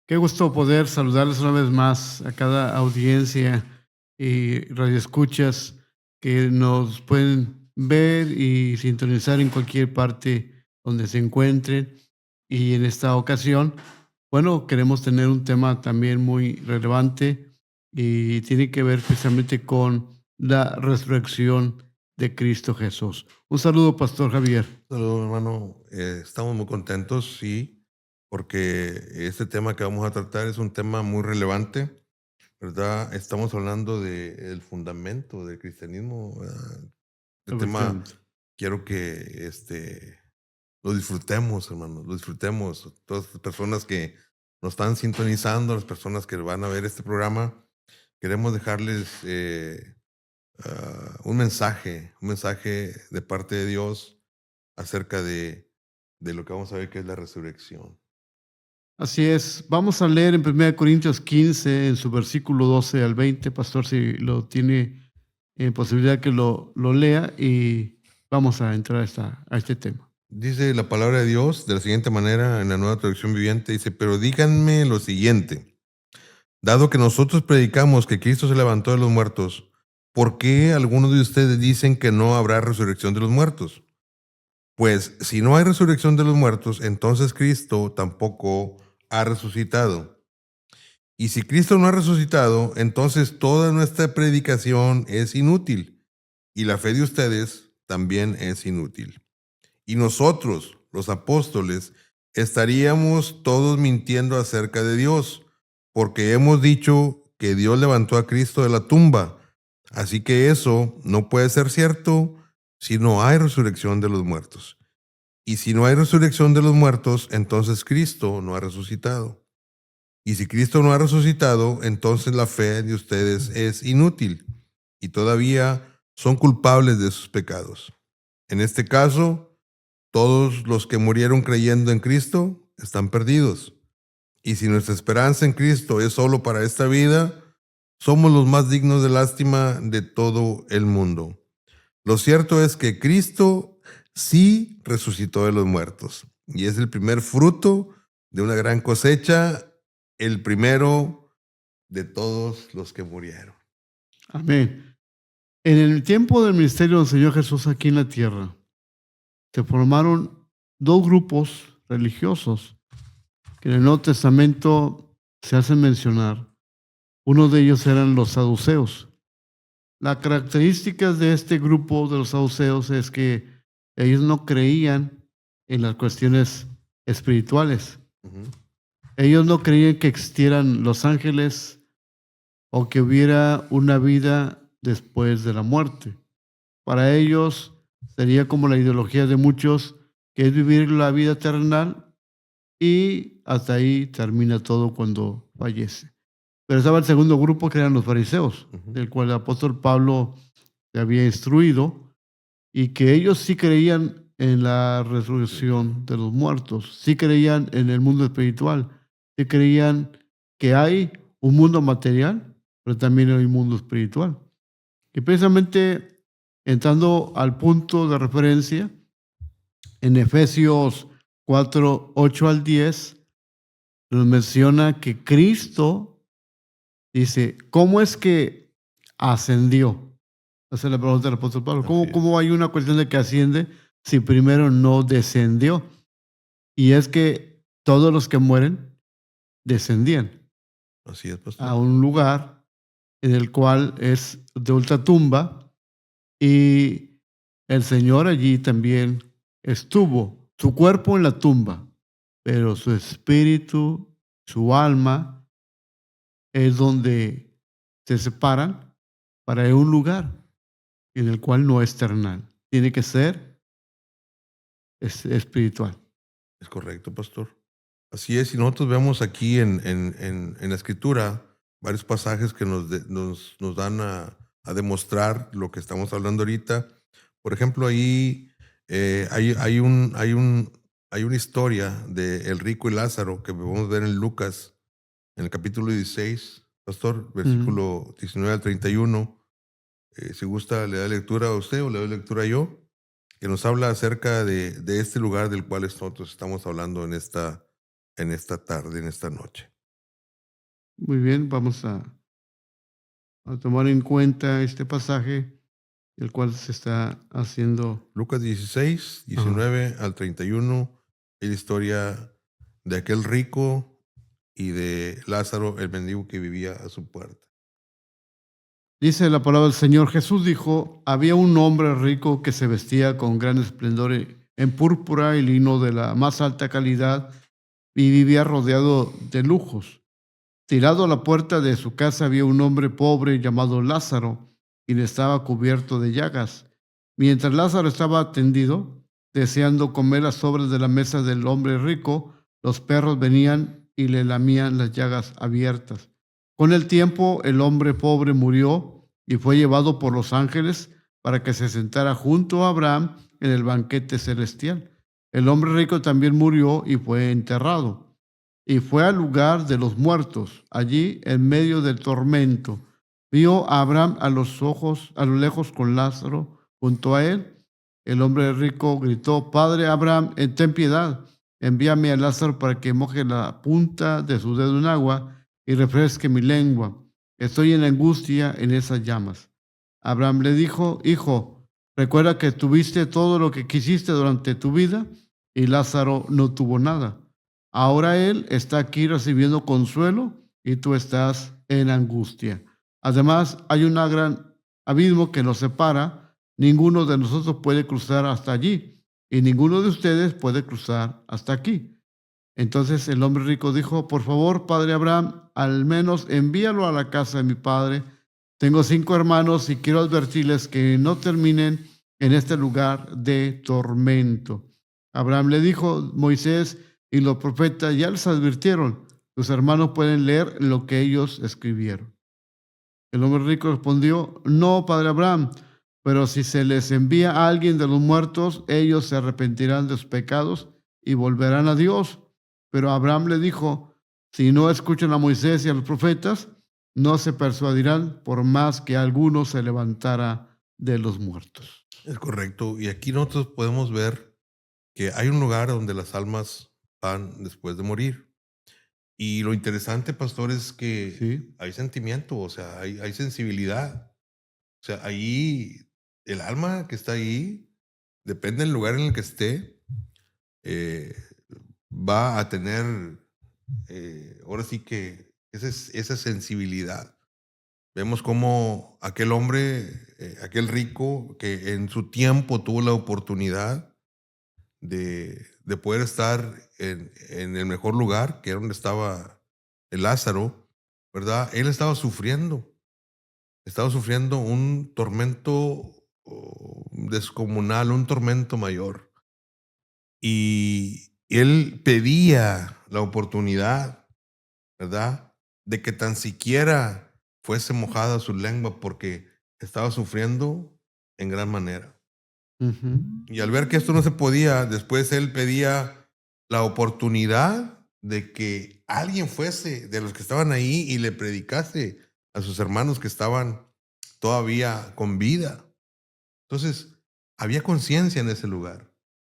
Qué gusto poder saludarles una vez más a cada audiencia y radioescuchas que nos pueden ver y sintonizar en cualquier parte donde se encuentren. Y en esta ocasión, bueno, queremos tener un tema también muy relevante y tiene que ver precisamente con la resurrección de Cristo Jesús. Un saludo, Pastor Javier. Saludos, hermano. Estamos muy contentos, sí, porque este tema que vamos a tratar es un tema muy relevante, ¿verdad? Estamos hablando del fundamento del cristianismo, ¿verdad? El tema Efectivamente. quiero que lo disfrutemos, hermano, lo disfrutemos. Todas las personas que nos están sintonizando, las personas que van a ver este programa, queremos dejarles un mensaje de parte de Dios acerca de lo que vamos a ver que es la resurrección. Así es. Vamos a leer en 1 Corintios 15 en su versículo 12 al 20, pastor, si lo tiene en posibilidad que lo lea y vamos a entrar a este tema. Dice la palabra de Dios de la siguiente manera en la nueva traducción viviente, dice, pero díganme lo siguiente, dado que nosotros predicamos que Cristo se levantó de los muertos, ¿por qué algunos de ustedes dicen que no habrá resurrección de los muertos? Pues si no hay resurrección de los muertos, entonces Cristo tampoco ha resucitado. Y si Cristo no ha resucitado, entonces toda nuestra predicación es inútil y la fe de ustedes también es inútil. Y nosotros, los apóstoles, estaríamos todos mintiendo acerca de Dios, porque hemos dicho que Dios levantó a Cristo de la tumba. Así que eso no puede ser cierto si no hay resurrección de los muertos. Y si no hay resurrección de los muertos, entonces Cristo no ha resucitado. Y si Cristo no ha resucitado, entonces la fe de ustedes es inútil y todavía son culpables de sus pecados. En este caso, todos los que murieron creyendo en Cristo están perdidos. Y si nuestra esperanza en Cristo es solo para esta vida, somos los más dignos de lástima de todo el mundo. Lo cierto es que Cristo sí resucitó de los muertos y es el primer fruto de una gran cosecha, el primero de todos los que murieron. Amén. En el tiempo del ministerio del Señor Jesús aquí en la tierra, se formaron dos grupos religiosos que en el Nuevo Testamento se hacen mencionar. Uno de ellos eran los saduceos. Las características de este grupo de los saduceos es que ellos no creían en las cuestiones espirituales. Ujú. Ellos no creían que existieran los ángeles o que hubiera una vida después de la muerte. Para ellos sería como la ideología de muchos, que es vivir la vida terrenal y hasta ahí termina todo cuando fallece. Pero estaba el segundo grupo que eran los fariseos, Ujú. del cual el apóstol Pablo se había instruido y que ellos sí creían en la resurrección de los muertos, sí creían en el mundo espiritual, sí creían que hay un mundo material, pero también hay un mundo espiritual. Y precisamente entrando al punto de referencia, en Efesios 4:8 al 10, nos menciona que Cristo dice, ¿cómo es que ascendió? Esa es la pregunta del apóstol Pablo. Así es. ¿Cómo hay una cuestión de que asciende si primero no descendió? Y es que todos los que mueren descendían Así es, pastor. a un lugar en el cual es de ultratumba y el Señor allí también estuvo, su cuerpo en la tumba, pero su espíritu, su alma es donde se separan para ir a un lugar en el cual no es terrenal. Tiene que ser espiritual. Es correcto, pastor. Así es, y nosotros vemos aquí en la escritura varios pasajes que nos dan a demostrar lo que estamos hablando ahorita. Por ejemplo, ahí hay una historia de el rico y Lázaro que podemos ver en Lucas, en el capítulo 16, pastor, Mm. versículo 19 al 31. Si gusta, le da lectura a usted o le doy lectura yo, que nos habla acerca de este lugar del cual nosotros estamos hablando en esta tarde, en esta noche. Muy bien, vamos a tomar en cuenta este pasaje, el cual se está haciendo. Lucas 16, Ajá. 19 al 31, es la historia de aquel rico y de Lázaro, el mendigo que vivía a su puerta. Dice la palabra del Señor: Jesús dijo, había un hombre rico que se vestía con gran esplendor en púrpura y lino de la más alta calidad y vivía rodeado de lujos. Tirado a la puerta de su casa había un hombre pobre llamado Lázaro, quien estaba cubierto de llagas. Mientras Lázaro estaba tendido, deseando comer las sobras de la mesa del hombre rico, los perros venían y le lamían las llagas abiertas. Con el tiempo, el hombre pobre murió y fue llevado por los ángeles para que se sentara junto a Abraham en el banquete celestial. El hombre rico también murió y fue enterrado y fue al lugar de los muertos. Allí, en medio del tormento, vio a Abraham a lo lejos con Lázaro junto a él. El hombre rico gritó: Padre Abraham, ten piedad, envíame a Lázaro para que moje la punta de su dedo en agua y refresque mi lengua. Estoy en angustia en esas llamas. Abraham le dijo: Hijo, recuerda que tuviste todo lo que quisiste durante tu vida y Lázaro no tuvo nada. Ahora él está aquí recibiendo consuelo y tú estás en angustia. Además, hay un gran abismo que nos separa. Ninguno de nosotros puede cruzar hasta allí y ninguno de ustedes puede cruzar hasta aquí. Entonces el hombre rico dijo: Por favor, padre Abraham, al menos envíalo a la casa de mi padre. Tengo 5 hermanos y quiero advertirles que no terminen en este lugar de tormento. Abraham le dijo: Moisés y los profetas ya les advirtieron, tus hermanos pueden leer lo que ellos escribieron. El hombre rico respondió: No, padre Abraham, pero si se les envía a alguien de los muertos, ellos se arrepentirán de sus pecados y volverán a Dios. Pero Abraham le dijo: Si no escuchan a Moisés y a los profetas, no se persuadirán por más que alguno se levantara de los muertos. Es correcto. Y aquí nosotros podemos ver que hay un lugar donde las almas van después de morir. Y lo interesante, pastor, es que Sí, hay sentimiento, o sea, hay sensibilidad. O sea, ahí el alma que está ahí, depende del lugar en el que esté, eh, va a tener, ahora sí que esa sensibilidad. Vemos cómo aquel hombre, aquel rico, que en su tiempo tuvo la oportunidad de poder estar en el mejor lugar, que era donde estaba el Lázaro, ¿verdad? Él estaba sufriendo un tormento descomunal, un tormento mayor. Y él pedía la oportunidad, ¿verdad? De que tan siquiera fuese mojada su lengua porque estaba sufriendo en gran manera. ujú, Y al ver que esto no se podía, después él pedía la oportunidad de que alguien fuese de los que estaban ahí y le predicase a sus hermanos que estaban todavía con vida. Entonces, había conciencia en ese lugar.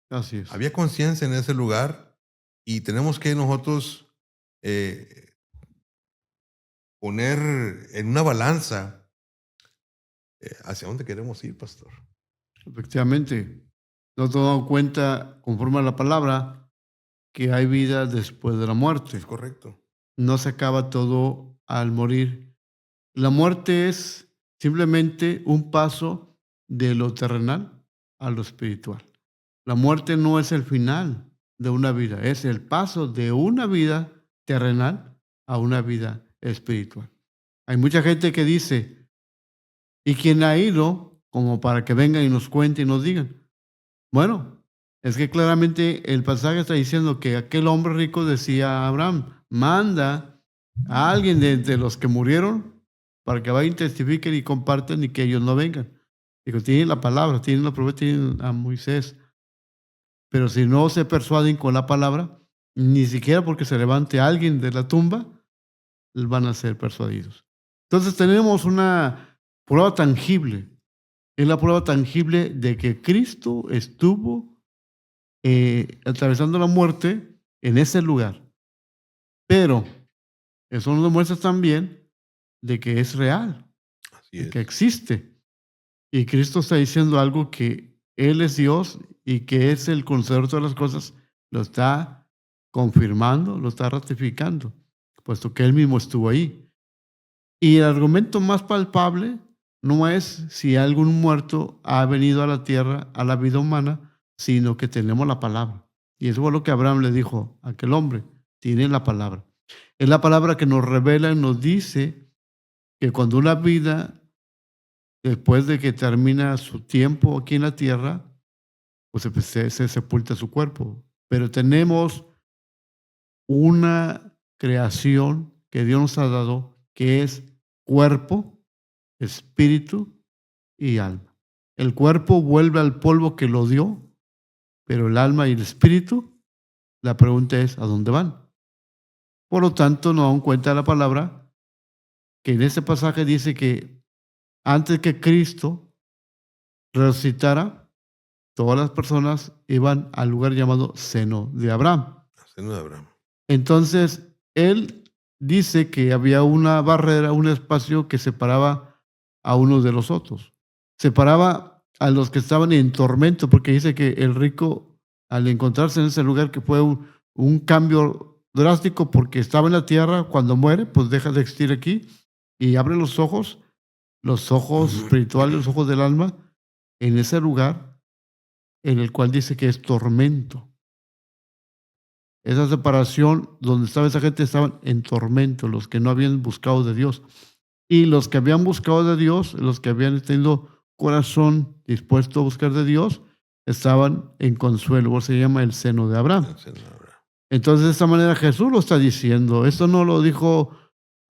así es. Había conciencia en ese lugar y tenemos que nosotros eh, poner en una balanza hacia dónde queremos ir, pastor. Efectivamente, no tomamos en cuenta, conforme a la palabra, que hay vida después de la Es muerte. correcto. No se acaba todo al morir. La muerte es simplemente un paso de lo terrenal a lo espiritual. La muerte no es el final de una vida, es el paso de una vida terrenal a una vida espiritual. Hay mucha gente que dice: ¿y quién ha ido como para que vengan y nos cuenten y nos digan? Bueno, es que claramente el pasaje está diciendo que aquel hombre rico decía a Abraham: manda a alguien de entre los que murieron para que vayan, testifiquen y compartan y que ellos no vengan. Digo, tienen la palabra, tienen la profeta, tienen a Moisés, pero si no se persuaden con la palabra, ni siquiera porque se levante alguien de la tumba, van a ser persuadidos. Entonces tenemos una prueba tangible. Es la prueba tangible de que Cristo estuvo atravesando la muerte en ese lugar. Pero Eso nos demuestra también de que es real, Así de que es. existe. Y Cristo está diciendo algo que Él es Dios y que es el conocedor de todas las cosas, lo está confirmando, lo está ratificando, puesto que Él mismo estuvo ahí. Y el argumento más palpable no es si algún muerto ha venido a la tierra, a la vida humana, sino que tenemos la palabra. Y eso fue lo que Abraham le dijo a aquel hombre, tiene la palabra. Es la palabra que nos revela y nos dice que cuando una vida, después de que termina su tiempo aquí en la tierra, pues se sepulta su cuerpo. Pero tenemos una creación que Dios nos ha dado, que es cuerpo, espíritu y alma. El cuerpo vuelve al polvo que lo dio, pero el alma y el espíritu, la pregunta es, ¿a dónde van? Por lo tanto, nos dan cuenta la palabra que en este pasaje dice que antes que Cristo resucitara, todas las personas iban al lugar llamado seno de Abraham. La cena de Abraham. Entonces, él dice que había una barrera, un espacio que separaba a unos de los otros. Separaba a los que estaban en tormento, porque dice que el rico, al encontrarse en ese lugar, que fue un cambio drástico, porque estaba en la tierra, cuando muere, pues deja de existir aquí y abre los ojos espirituales, los ojos del alma, en ese lugar en el cual dice que es tormento. Esa separación donde estaba esa gente estaban en tormento, los que no habían buscado de Dios. Y los que habían buscado de Dios, los que habían tenido corazón dispuesto a buscar de Dios, estaban en consuelo. Por eso se llama el seno de Abraham. La cena de Abraham. Entonces, de esta manera Jesús lo está diciendo. Esto no lo dijo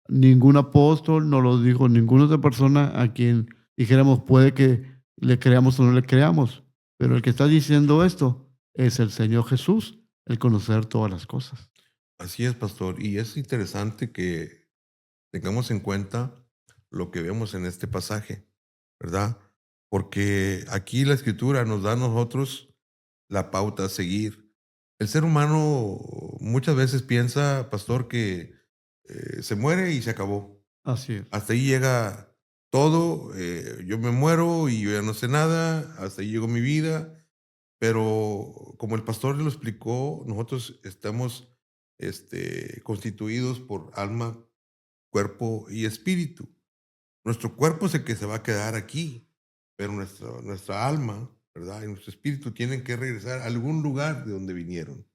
ningún apóstol, no lo dijo ninguna otra persona a quien dijéramos puede que le creamos o no le creamos. Pero el que está diciendo esto es el Señor Jesús, el conocer todas las cosas. Así es, pastor. Y es interesante que tengamos en cuenta lo que vemos en este pasaje, ¿verdad? Porque aquí la escritura nos da a nosotros la pauta a seguir. El ser humano muchas veces piensa, pastor, que se muere y se acabó. Así es. Hasta ahí llega todo, yo me muero y yo ya no sé nada, hasta ahí llegó mi vida, pero como el pastor lo explicó, nosotros estamos constituidos por alma, cuerpo y espíritu. Nuestro cuerpo es el que se va a quedar aquí, pero nuestra alma, ¿verdad? Y nuestro espíritu tienen que regresar a algún lugar de donde vinieron.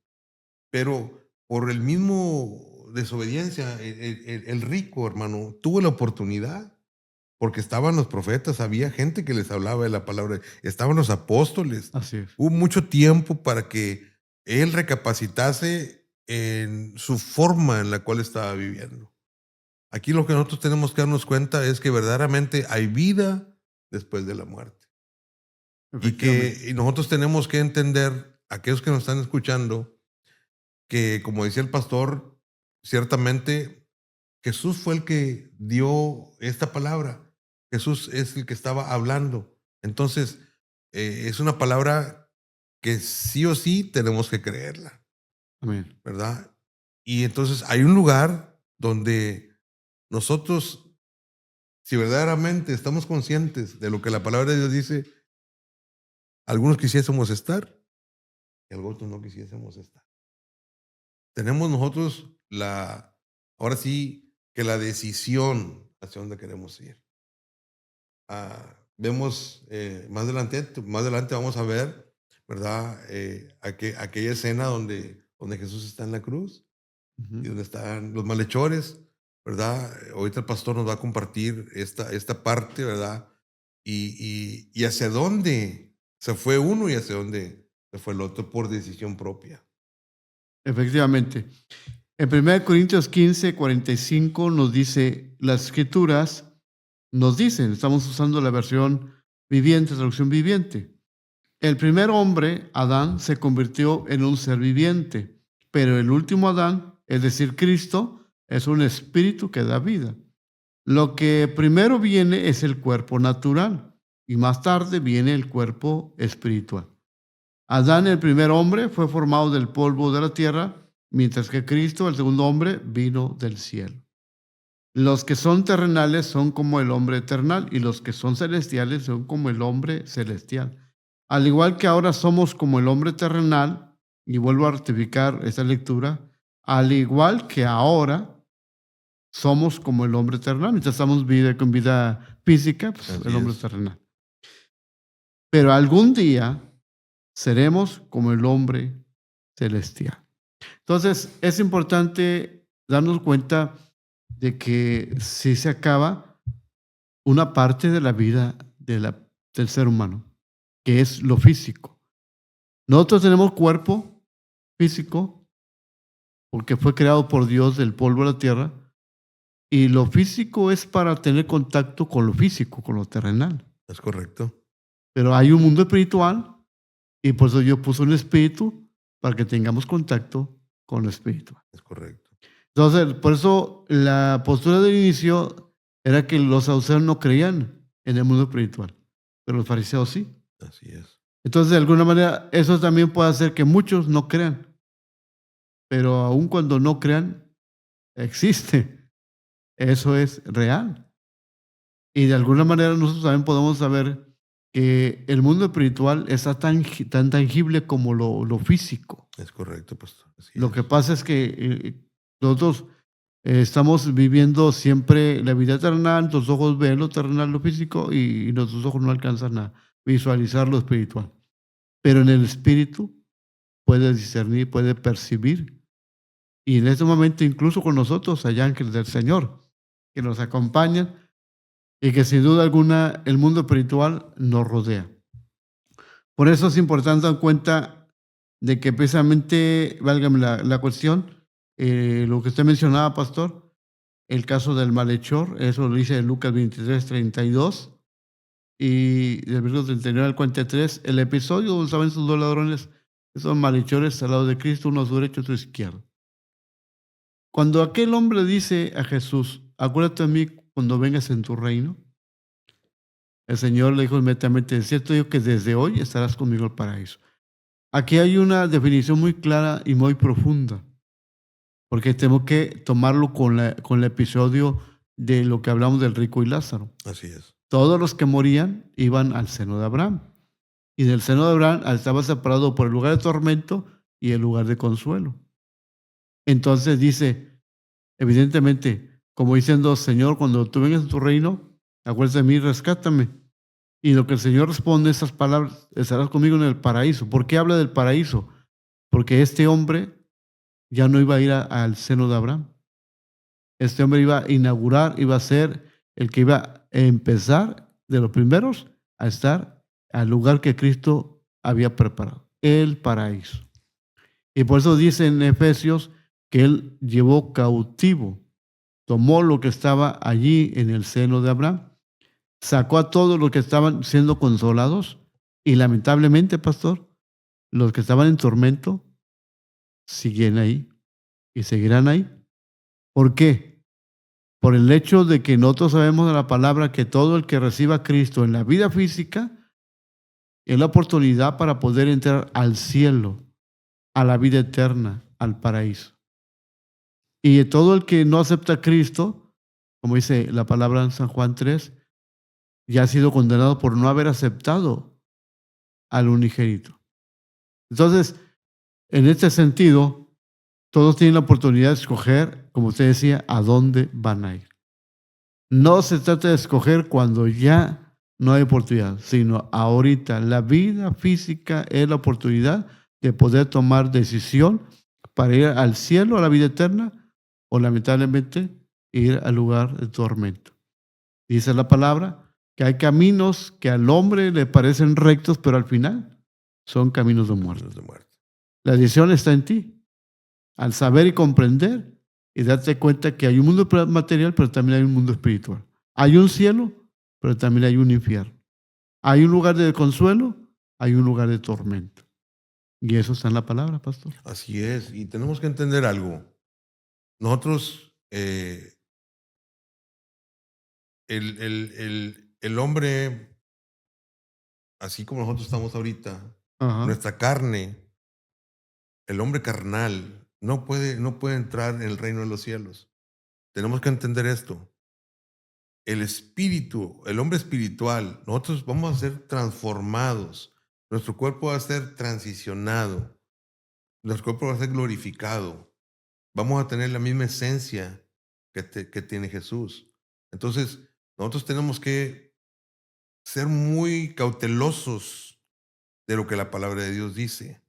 Pero por el mismo desobediencia, el rico, hermano, tuvo la oportunidad, porque estaban los profetas, había gente que les hablaba de la palabra, estaban los apóstoles. Así es. Hubo mucho tiempo para que él recapacitase en su forma en la cual estaba viviendo. Aquí lo que nosotros tenemos que darnos cuenta es que verdaderamente hay vida después de la muerte. Efectivamente. Y nosotros tenemos que entender, aquellos que nos están escuchando, que como decía el pastor, ciertamente Jesús fue el que dio esta palabra. Jesús es el que estaba hablando. Entonces, es una palabra que sí o sí tenemos que creerla, Amén. ¿verdad? Y entonces hay un lugar donde nosotros, si verdaderamente estamos conscientes de lo que la palabra de Dios dice, algunos quisiésemos estar y algunos no quisiésemos estar. Tenemos nosotros ahora sí, que la decisión hacia dónde queremos ir. Vemos más adelante vamos a ver, ¿verdad? Aquella escena donde Jesús está en la cruz y donde están los malhechores, ¿verdad? Ahorita el pastor nos va a compartir esta parte, ¿verdad? Y hacia dónde se fue uno y hacia dónde se fue el otro por decisión propia. Efectivamente. En 1 Corintios 15, 45 nos dice, las escrituras nos dicen, estamos usando la versión viviente, traducción viviente. El primer hombre, Adán, se convirtió en un ser viviente, pero el último Adán, es decir, Cristo, es un espíritu que da vida. Lo que primero viene es el cuerpo natural y más tarde viene el cuerpo espiritual. Adán, el primer hombre, fue formado del polvo de la tierra, mientras que Cristo, el segundo hombre, vino del cielo. Los que son terrenales son como el hombre terrenal y los que son celestiales son como el hombre celestial. Al igual que ahora somos como el hombre terrenal, y vuelvo a ratificar esa lectura, al igual que ahora somos como el hombre terrenal. Mientras estamos con vida física, pues Así el hombre es. terrenal. Pero algún día seremos como el hombre celestial. Entonces, es importante darnos cuenta de que si se acaba una parte de la vida del ser humano, que es lo físico. Nosotros tenemos cuerpo físico porque fue creado por Dios del polvo de la tierra, y lo físico es para tener contacto con lo físico, con lo terrenal. Es correcto. Pero hay un mundo espiritual y por eso Dios puso un espíritu para que tengamos contacto con lo espiritual. Es correcto. Entonces, por eso la postura del inicio era que los saduceos no creían en el mundo espiritual, pero los fariseos sí. Así es. Entonces, de alguna manera, eso también puede hacer que muchos no crean, pero aun cuando no crean, existe. Eso es real. Y de alguna manera nosotros también podemos saber que el mundo espiritual está tan tangible como lo físico. Es correcto, pastor. Así Lo es. que pasa es que nosotros estamos viviendo siempre la vida terrenal, nuestros ojos ven lo terrenal, lo físico, y nuestros ojos no alcanzan a visualizar lo espiritual. Pero en el espíritu puede discernir, puede percibir. Y en este momento, incluso con nosotros, hay ángeles del Señor que nos acompañan y que sin duda alguna el mundo espiritual nos rodea. Por eso es importante dar cuenta de que precisamente, válgame la cuestión, lo que usted mencionaba, pastor, el caso del malhechor, eso lo dice en Lucas 23:32, y del versículo 39 al 43, el episodio donde estaban esos dos ladrones, esos malhechores al lado de Cristo, uno a su derecha y otro a su izquierda. Cuando aquel hombre dice a Jesús, acuérdate de mí cuando vengas en tu reino, el Señor le dijo inmediatamente, es cierto digo que desde hoy estarás conmigo en el paraíso. Aquí hay una definición muy clara y muy profunda, porque tenemos que tomarlo con el episodio de lo que hablamos del rico y Lázaro. Así es. Todos los que morían iban al seno de Abraham. Y del seno de Abraham estaba separado por el lugar de tormento y el lugar de consuelo. Entonces dice, evidentemente, como diciendo, Señor, cuando tú vengas en tu reino, acuérdate de mí, rescátame. Y lo que el Señor responde esas palabras, estarás conmigo en el paraíso. ¿Por qué habla del paraíso? Porque este hombre ya no iba a ir al seno de Abraham. Este hombre iba a inaugurar, iba a ser el que iba a empezar de los primeros a estar al lugar que Cristo había preparado, el paraíso. Y por eso dice en Efesios que él llevó cautivo, tomó lo que estaba allí en el seno de Abraham, sacó a todos los que estaban siendo consolados y lamentablemente, pastor, los que estaban en tormento siguen ahí y seguirán ahí. ¿Por qué? Por el hecho de que nosotros sabemos de la palabra que todo el que reciba a Cristo en la vida física es la oportunidad para poder entrar al cielo, a la vida eterna, al paraíso. Y todo el que no acepta a Cristo, como dice la palabra en San Juan 3, ya ha sido condenado por no haber aceptado al unigénito. Entonces, en este sentido, todos tienen la oportunidad de escoger, como usted decía, a dónde van a ir. No se trata de escoger cuando ya no hay oportunidad, sino ahorita. La vida física es la oportunidad de poder tomar decisión para ir al cielo, a la vida eterna, o lamentablemente ir al lugar de tormento. Dice la palabra que hay caminos que al hombre le parecen rectos, pero al final son caminos de muerte. La decisión está en ti, al saber y comprender y darte cuenta que hay un mundo material, pero también hay un mundo espiritual. Hay un cielo, pero también hay un infierno. Hay un lugar de consuelo, hay un lugar de tormento. Y eso está en la palabra, pastor. Así es. Y tenemos que entender algo. Nosotros, el hombre, así como nosotros estamos ahorita, Ajá. nuestra carne, el hombre carnal, no puede entrar en el reino de los cielos. tenemos que entender esto. El espíritu, el hombre espiritual, nosotros vamos a ser transformados. Nuestro cuerpo va a ser transicionado. Nuestro cuerpo va a ser glorificado. Vamos a tener la misma esencia que tiene Jesús. Entonces, nosotros tenemos que ser muy cautelosos de lo que la palabra de Dios dice.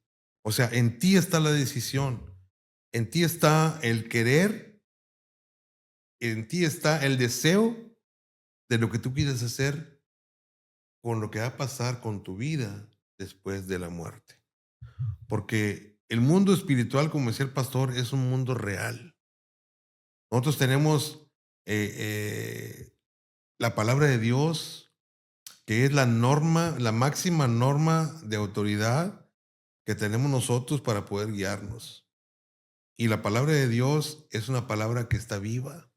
O sea, en ti está la decisión. En ti está el querer. En ti está el deseo de lo que tú quieres hacer con lo que va a pasar con tu vida después de la muerte. Porque el mundo espiritual, como decía el pastor, es un mundo real. Nosotros tenemos la palabra de Dios, que es la norma, la máxima norma de autoridad que tenemos nosotros para poder guiarnos. Y la palabra de Dios es una palabra que está viva,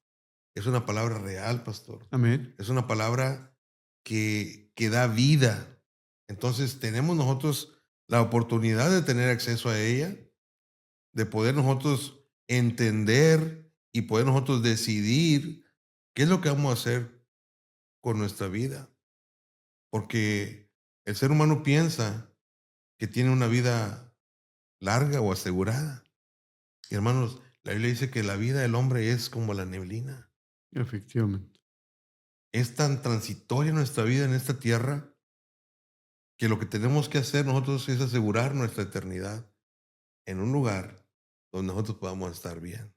es una palabra real, pastor. Amén. Es una palabra que da vida. Entonces tenemos nosotros la oportunidad de tener acceso a ella, de poder nosotros entender y poder nosotros decidir qué es lo que vamos a hacer con nuestra vida. Porque el ser humano piensa que tiene una vida larga o asegurada. Y hermanos, la Biblia dice que la vida del hombre es como la neblina. Efectivamente. Es tan transitoria nuestra vida en esta tierra que lo que tenemos que hacer nosotros es asegurar nuestra eternidad en un lugar donde nosotros podamos estar bien.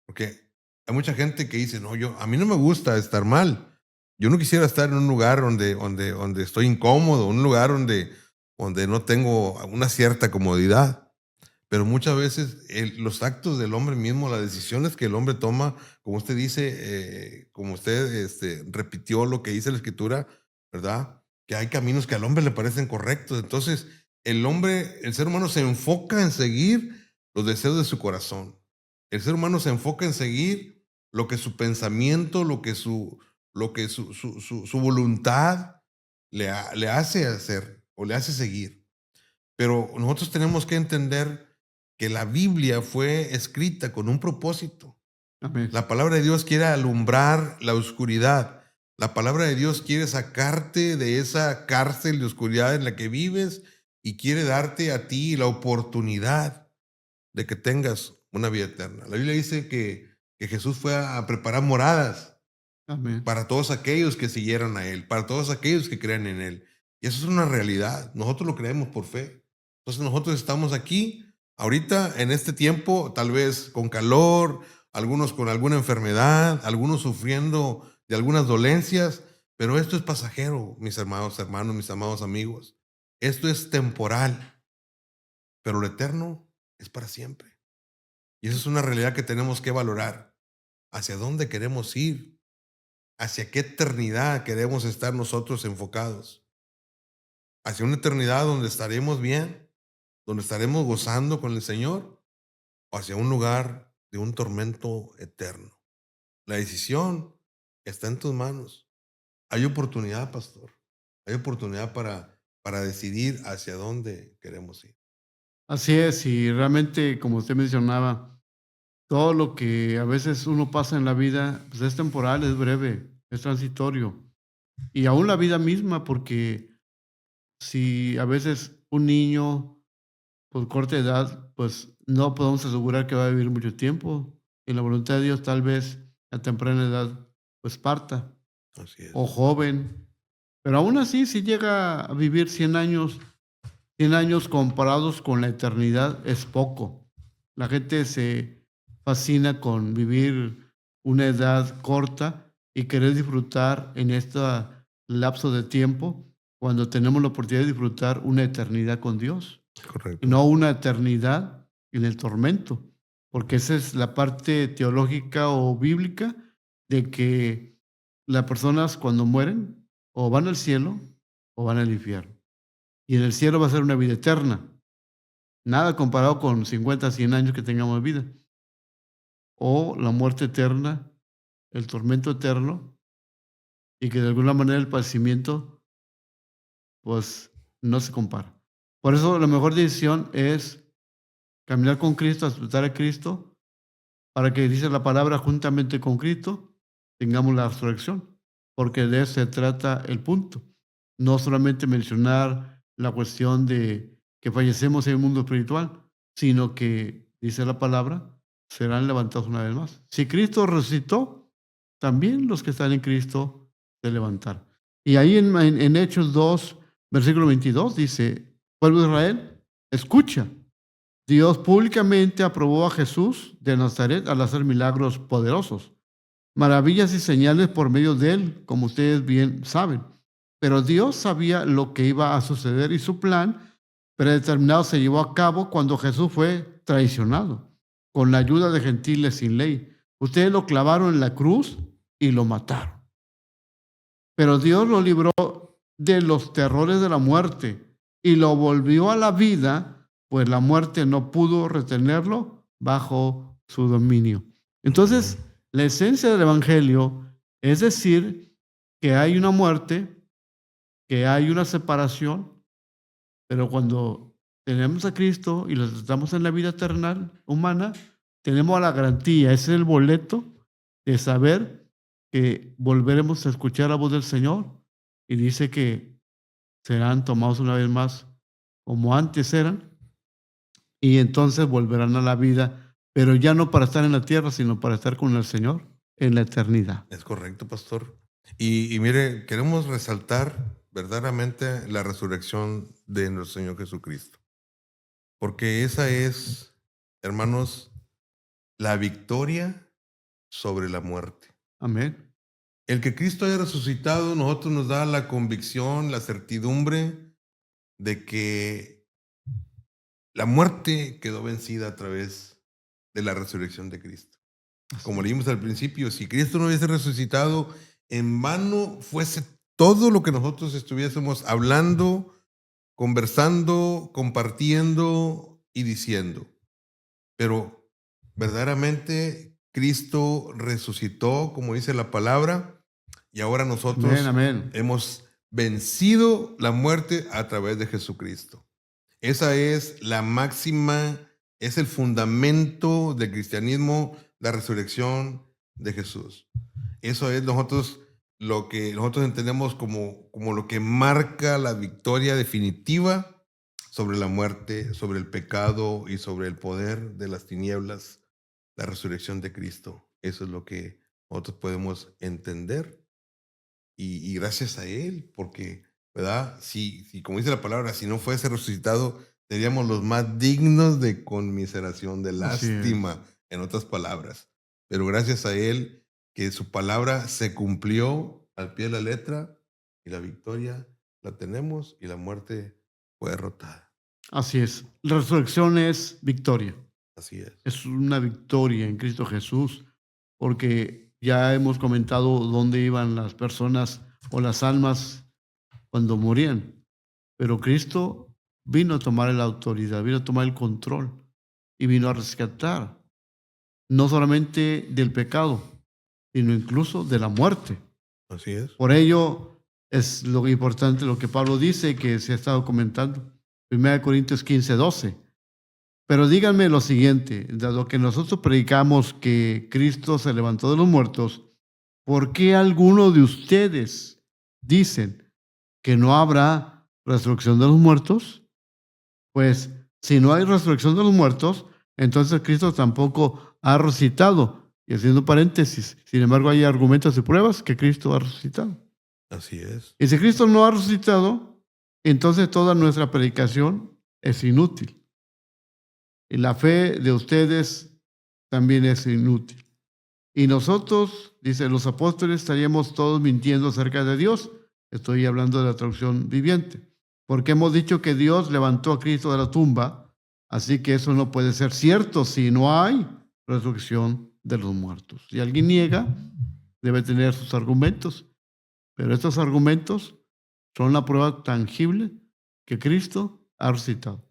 Porque hay mucha gente que dice, no, a mí no me gusta estar mal. Yo no quisiera estar en un lugar donde estoy incómodo, un lugar donde no tengo una cierta comodidad. Pero muchas veces los actos del hombre mismo, las decisiones que el hombre toma, como usted dice, como usted repitió lo que dice la Escritura, ¿verdad? Que hay caminos que al hombre le parecen correctos. Entonces, el ser humano se enfoca en seguir los deseos de su corazón. El ser humano se enfoca en seguir lo que su pensamiento, su voluntad le hace hacer o le hace seguir. Pero nosotros tenemos que entender que la Biblia fue escrita con un propósito. Amén. La palabra de Dios quiere alumbrar la oscuridad. La palabra de Dios quiere sacarte de esa cárcel de oscuridad en la que vives y quiere darte a ti la oportunidad de que tengas una vida eterna. La Biblia dice que Jesús fue a preparar moradas Amén. para todos aquellos que siguieran a Él, para todos aquellos que crean en Él. Y eso es una realidad. Nosotros lo creemos por fe. Entonces nosotros estamos aquí, ahorita, en este tiempo, tal vez con calor, algunos con alguna enfermedad, algunos sufriendo de algunas dolencias, pero esto es pasajero, mis hermanos, mis amados amigos. Esto es temporal, pero lo eterno es para siempre. Y esa es una realidad que tenemos que valorar. ¿Hacia dónde queremos ir? ¿Hacia qué eternidad queremos estar nosotros enfocados? ¿Hacia una eternidad donde estaremos bien? ¿Donde estaremos gozando con el Señor? ¿O hacia un lugar de un tormento eterno? La decisión está en tus manos. Hay oportunidad, pastor. Hay oportunidad para decidir hacia dónde queremos ir. Así es, y realmente, como usted mencionaba, todo lo que a veces uno pasa en la vida, pues es temporal, es breve, es transitorio. Y aún la vida misma, porque si a veces un niño por corta edad, pues no podemos asegurar que va a vivir mucho tiempo. En la voluntad de Dios, tal vez a temprana edad, pues parta, Así o es. joven. Pero aún así, si llega a vivir 100 años comparados con la eternidad es poco. La gente se fascina con vivir una edad corta y querer disfrutar en este lapso de tiempo cuando tenemos la oportunidad de disfrutar una eternidad con Dios y Correcto. no una eternidad en el tormento, porque esa es la parte teológica o bíblica de que las personas cuando mueren o van al cielo o van al infierno. Y en el cielo va a ser una vida eterna. Nada comparado con 50, 100 años que tengamos de vida. O la muerte eterna, el tormento eterno, y que de alguna manera el padecimiento, pues, no se compara. Por eso la mejor decisión es caminar con Cristo, aceptar a Cristo para que, dice la palabra, juntamente con Cristo, tengamos la resurrección, porque de eso se trata el punto. No solamente mencionar la cuestión de que fallecemos en el mundo espiritual, sino que, dice la palabra, serán levantados una vez más. Si Cristo resucitó, también los que están en Cristo se levantaron. Y ahí en Hechos 2, versículo 22, dice, pueblo de Israel, escucha. Dios públicamente aprobó a Jesús de Nazaret al hacer milagros poderosos, maravillas y señales por medio de él, como ustedes bien saben. Pero Dios sabía lo que iba a suceder y su plan predeterminado se llevó a cabo cuando Jesús fue traicionado, con la ayuda de gentiles sin ley. Ustedes lo clavaron en la cruz y lo mataron. Pero Dios lo libró de los terrores de la muerte y lo volvió a la vida, pues la muerte no pudo retenerlo bajo su dominio. Entonces, la esencia del Evangelio es decir que hay una muerte, que hay una separación, pero cuando tenemos a Cristo y los estamos en la vida eterna humana, tenemos la garantía, ese es el boleto de saber que volveremos a escuchar la voz del Señor y dice que serán tomados una vez más como antes eran y entonces volverán a la vida, pero ya no para estar en la tierra, sino para estar con el Señor en la eternidad. Es correcto, pastor. Y mire, queremos resaltar verdaderamente la resurrección de nuestro Señor Jesucristo. Porque esa es, hermanos, la victoria sobre la muerte. Amén. El que Cristo haya resucitado, nosotros nos da la convicción, la certidumbre de que la muerte quedó vencida a través de la resurrección de Cristo. Como leímos al principio, si Cristo no hubiese resucitado, en vano fuese todo lo que nosotros estuviésemos hablando, conversando, compartiendo y diciendo. Pero verdaderamente Cristo resucitó, como dice la palabra, y ahora nosotros Amén. hemos vencido la muerte a través de Jesucristo. Esa es la máxima, es el fundamento del cristianismo, la resurrección de Jesús. Eso es lo que nosotros entendemos como lo que marca la victoria definitiva sobre la muerte, sobre el pecado y sobre el poder de las tinieblas, la resurrección de Cristo. Eso es lo que nosotros podemos entender y gracias a Él, porque, ¿verdad? Si, como dice la palabra, si no fuese resucitado, seríamos los más dignos de conmiseración, de lástima, en otras palabras. Pero gracias a Él, que su palabra se cumplió al pie de la letra y la victoria la tenemos y la muerte fue derrotada. Así es. La resurrección es victoria. Así es. Es una victoria en Cristo Jesús, porque ya hemos comentado dónde iban las personas o las almas cuando morían. Pero Cristo vino a tomar la autoridad, vino a tomar el control y vino a rescatar, no solamente del pecado, sino incluso de la muerte. Así es. Por ello es lo importante lo que Pablo dice, que se ha estado comentando. 1 Corintios 15:12. Pero díganme lo siguiente, dado que nosotros predicamos que Cristo se levantó de los muertos, ¿por qué algunos de ustedes dicen que no habrá resurrección de los muertos? Pues si no hay resurrección de los muertos, entonces Cristo tampoco ha resucitado. Y haciendo paréntesis, sin embargo hay argumentos y pruebas que Cristo ha resucitado. Así es. Y si Cristo no ha resucitado, entonces toda nuestra predicación es inútil. Y la fe de ustedes también es inútil. Y nosotros, dice, los apóstoles estaríamos todos mintiendo acerca de Dios. Estoy hablando de la traducción viviente. Porque hemos dicho que Dios levantó a Cristo de la tumba, así que eso no puede ser cierto si no hay resurrección de los muertos. Si alguien niega, debe tener sus argumentos. Pero estos argumentos son la prueba tangible que Cristo ha resucitado.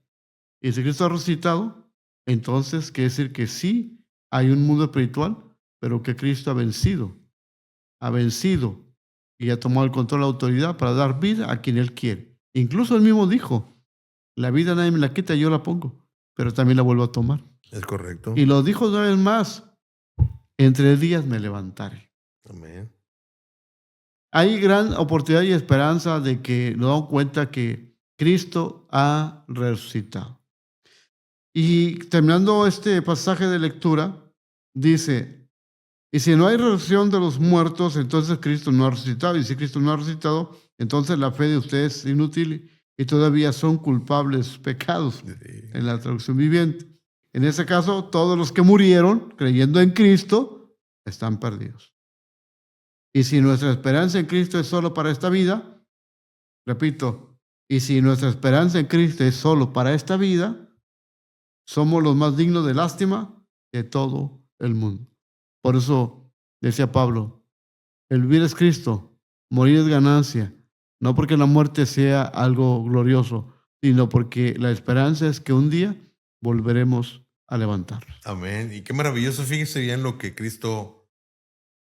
Y si Cristo ha resucitado, entonces quiere decir que sí hay un mundo espiritual, pero que Cristo ha vencido y ha tomado el control de la autoridad para dar vida a quien Él quiere. Incluso Él mismo dijo, la vida nadie me la quita, yo la pongo, pero también la vuelvo a tomar. Es correcto. Y lo dijo una vez más, en 3 días me levantaré. Amén. Hay gran oportunidad y esperanza de que nos damos cuenta que Cristo ha resucitado. Y terminando este pasaje de lectura, dice, y si no hay resurrección de los muertos, entonces Cristo no ha resucitado. Y si Cristo no ha resucitado, entonces la fe de ustedes es inútil y todavía son culpables de sus pecados. Sí. En la traducción viviente. En ese caso, todos los que murieron creyendo en Cristo están perdidos. Y si nuestra esperanza en Cristo es solo para esta vida, repito, y si nuestra esperanza en Cristo es solo para esta vida, somos los más dignos de lástima de todo el mundo. Por eso decía Pablo, el vivir es Cristo, morir es ganancia, no porque la muerte sea algo glorioso, sino porque la esperanza es que un día volveremos a levantarnos. Amén. Y qué maravilloso, fíjese bien lo que Cristo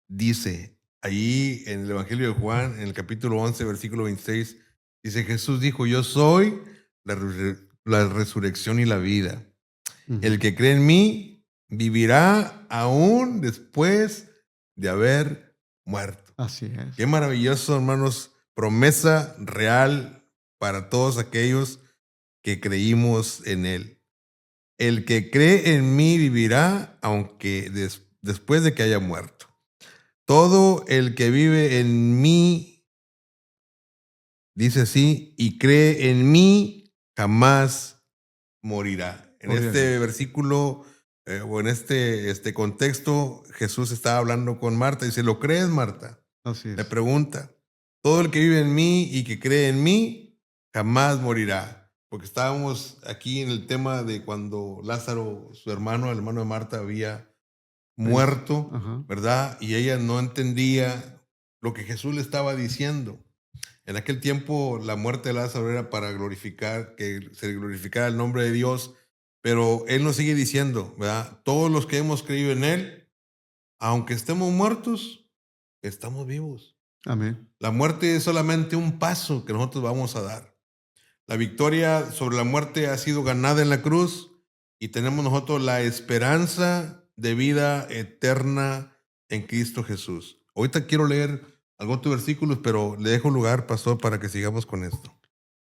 dice. Allí en el Evangelio de Juan, en el capítulo 11, versículo 26, dice, Jesús dijo, yo soy la resurrección y la vida. El que cree en mí vivirá aún después de haber muerto. Así es. Qué maravilloso, hermanos. Promesa real para todos aquellos que creímos en Él. El que cree en mí vivirá aunque después de que haya muerto. Todo el que vive en mí, dice así, y cree en mí, jamás morirá. En este versículo o en este contexto, Jesús estaba hablando con Marta y dice, ¿lo crees, Marta? Así es. Le pregunta, todo el que vive en mí y que cree en mí, jamás morirá. Porque estábamos aquí en el tema de cuando Lázaro, su hermano, el hermano de Marta, había muerto, ¿verdad? Y ella no entendía lo que Jesús le estaba diciendo. En aquel tiempo la muerte de Lázaro era para glorificar, que se glorificara el nombre de Dios, pero Él nos sigue diciendo, ¿verdad? Todos los que hemos creído en Él, aunque estemos muertos, estamos vivos. Amén. La muerte es solamente un paso que nosotros vamos a dar. La victoria sobre la muerte ha sido ganada en la cruz y tenemos nosotros la esperanza de vida eterna en Cristo Jesús. Ahorita quiero leer algunos versículos, pero le dejo lugar, pastor, para que sigamos con esto.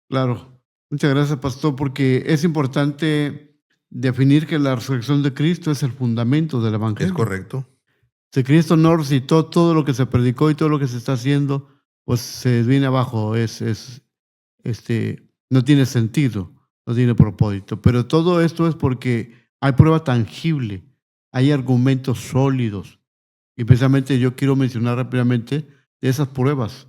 Claro. Muchas gracias, pastor, porque es importante definir que la resurrección de Cristo es el fundamento del evangelio. Es correcto. Si Cristo no resucitó, todo lo que se predicó y todo lo que se está haciendo, pues se viene abajo, no tiene sentido, no tiene propósito. Pero todo esto es porque hay prueba tangible, hay argumentos sólidos. Y precisamente yo quiero mencionar rápidamente de esas pruebas,